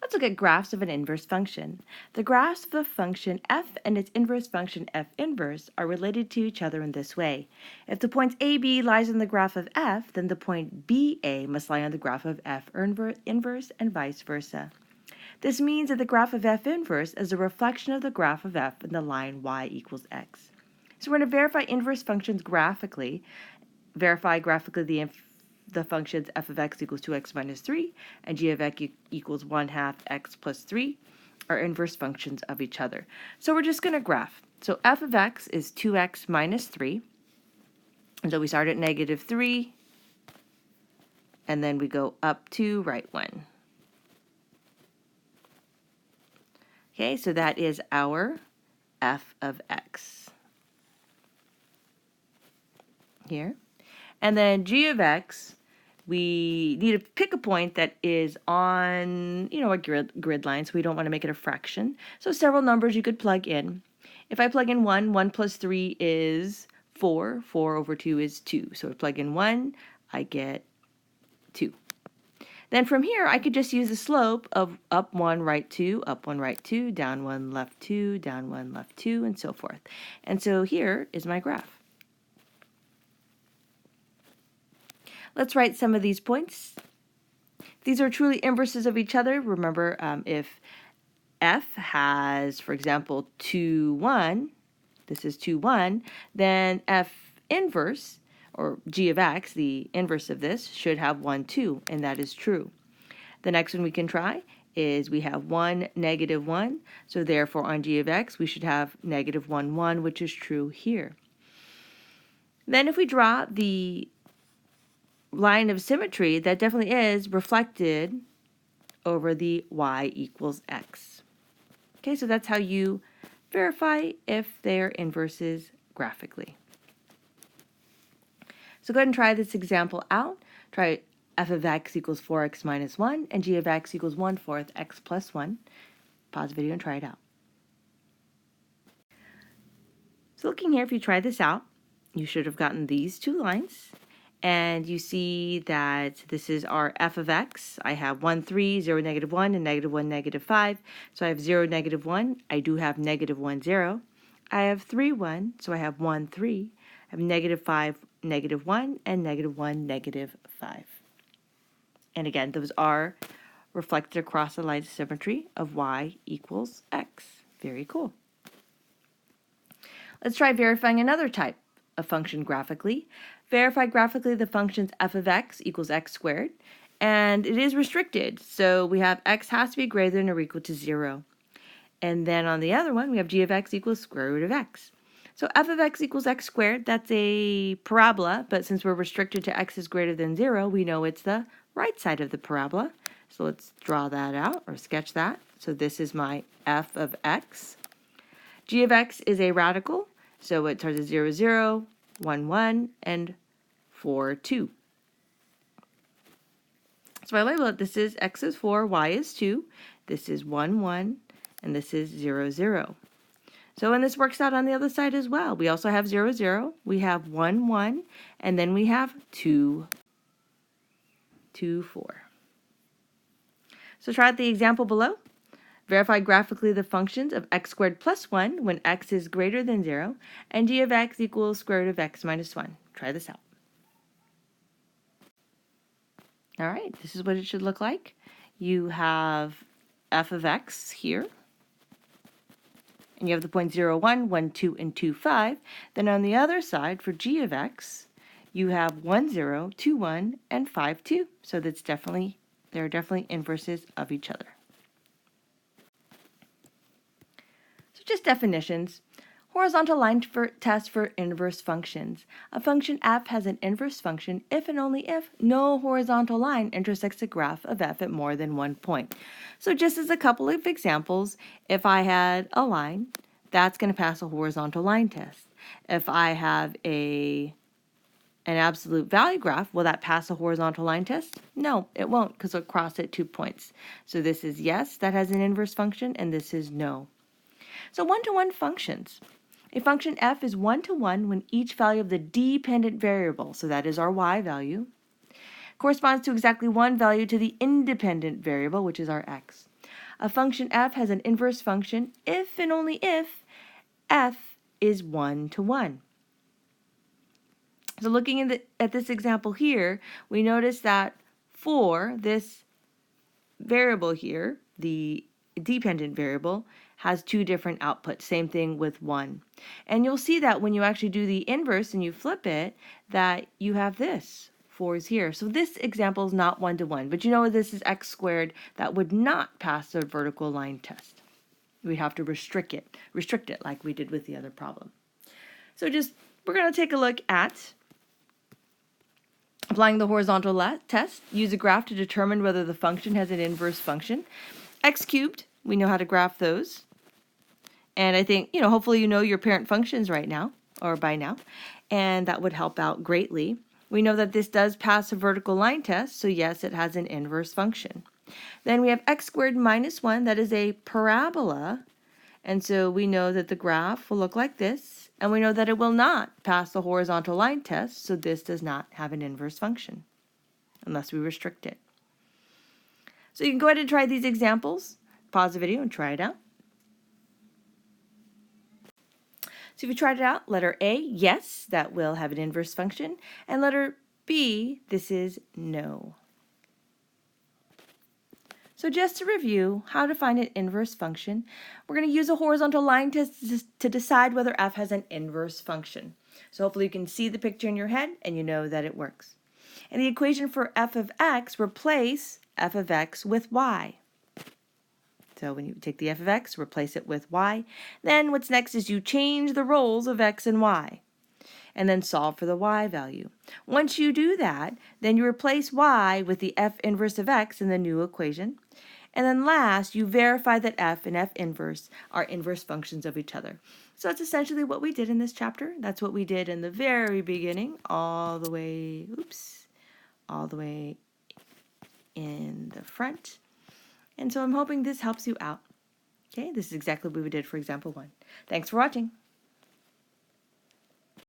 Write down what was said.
Let's look at graphs of an inverse function. The graphs of the function f and its inverse function f inverse are related to each other in this way. If the point AB lies on the graph of f, then the point BA must lie on the graph of f inverse and vice versa. This means that the graph of f inverse is a reflection of the graph of f in the line y equals x. So we're going to verify inverse functions graphically. Verify graphically the functions f of x equals 2x minus 3 and g of x equals 1/2 x plus 3 are inverse functions of each other. So we're just going to graph. So f of x is 2x minus 3. And so we start at negative 3, and then we go up to right 1. Okay, so that is our f of x here. And then g of x, we need to pick a point that is on, a grid line, so we don't want to make it a fraction. So several numbers you could plug in. If I plug in 1, 1 plus 3 is 4. 4 over 2 is 2. So I plug in 1, I get 2. Then from here, I could just use the slope of up 1, right 2, up 1, right 2, down 1, left 2, down 1, left 2, and so forth. And so here is my graph. Let's write some of these points. These are truly inverses of each other. Remember, if f has, for example, 2, 1, this is 2, 1, then f inverse, or g of x, the inverse of this, should have 1, 2, and that is true. The next one we can try is we have 1, negative 1, so therefore on g of x we should have negative 1, 1, which is true here. Then if we draw the line of symmetry, that definitely is reflected over the y equals x. Okay, so that's how you verify if they're inverses graphically. So go ahead and try this example out. Try f of x equals 4x minus 1 and g of x equals 1/4 x plus 1. Pause the video and try it out. So looking here, if you try this out, you should have gotten these two lines. And you see that this is our f of x. I have 1, 3, 0, negative 1, and negative 1, negative 5. So I have 0, negative 1. I do have negative 1, 0. I have 3, 1, so I have 1, 3. I have negative 5, negative 1, and negative 1, negative 5. And again, those are reflected across the line of symmetry of y equals x. Very cool. Let's try verifying another type of function graphically. Verify graphically the functions f of x equals x squared, and it is restricted, so we have x has to be greater than or equal to 0. And then on the other one, we have g of x equals square root of x. So f of x equals x squared, that's a parabola, but since we're restricted to x is greater than 0, we know it's the right side of the parabola. So let's draw that out or sketch that. So this is my f of x. G of x is a radical, so it starts at 0, 0, 1, 1, and 4, 2. So I label it, this is x is 4, y is 2, this is 1, 1, and this is 0, 0. So and this works out on the other side as well. We also have 0, 0, we have 1, 1, and then we have 2, 2, 4. So try out the example below. Verify graphically the functions of x squared plus 1 when x is greater than 0, and g of x equals square root of x minus 1. Try this out. All right, this is what it should look like. You have f of x here, and you have the points 0, 1, 1, 2, and 2, 5. Then on the other side, for g of x, you have 1, 0, 2, 1, and 5, 2. So they're definitely inverses of each other. So just definitions. Horizontal line test for inverse functions. A function f has an inverse function if and only if no horizontal line intersects the graph of f at more than one point. So just as a couple of examples, if I had a line, that's going to pass a horizontal line test. If I have an absolute value graph, will that pass a horizontal line test? No, it won't, because it'll cross at 2 points. So this is yes, that has an inverse function, and this is no. So one-to-one functions. A function f is 1 to 1 when each value of the dependent variable, so that is our y value, corresponds to exactly one value to the independent variable, which is our x. A function f has an inverse function if and only if f is 1 to 1. So looking at this example here, we notice that for this variable here, the dependent variable, has two different outputs. Same thing with 1. And you'll see that when you actually do the inverse and you flip it, that you have this. 4 is here. So this example is not 1 to 1, but you know this is x squared. That would not pass the vertical line test. We'd have to restrict it like we did with the other problem. So we're going to take a look at applying the horizontal test. Use a graph to determine whether the function has an inverse function. X cubed, we know how to graph those. And I think, hopefully you know your parent functions right now, or by now, and that would help out greatly. We know that this does pass a vertical line test, so yes, it has an inverse function. Then we have x squared minus 1, that is a parabola, and so we know that the graph will look like this, and we know that it will not pass the horizontal line test, so this does not have an inverse function, unless we restrict it. So you can go ahead and try these examples. Pause the video and try it out. So if you tried it out, letter A, yes, that will have an inverse function, and letter B, this is no. So just to review how to find an inverse function, we're going to use a horizontal line test to decide whether f has an inverse function. So hopefully you can see the picture in your head and you know that it works. In the equation for f of x, replace f of x with y. So when you take the f of x, replace it with y. Then what's next is you change the roles of x and y, and then solve for the y value. Once you do that, then you replace y with the f inverse of x in the new equation. And then last, you verify that f and f inverse are inverse functions of each other. So that's essentially what we did in this chapter. That's what we did in the very beginning, all the way in the front. And so I'm hoping this helps you out. Okay, this is exactly what we did for example 1. Thanks for watching.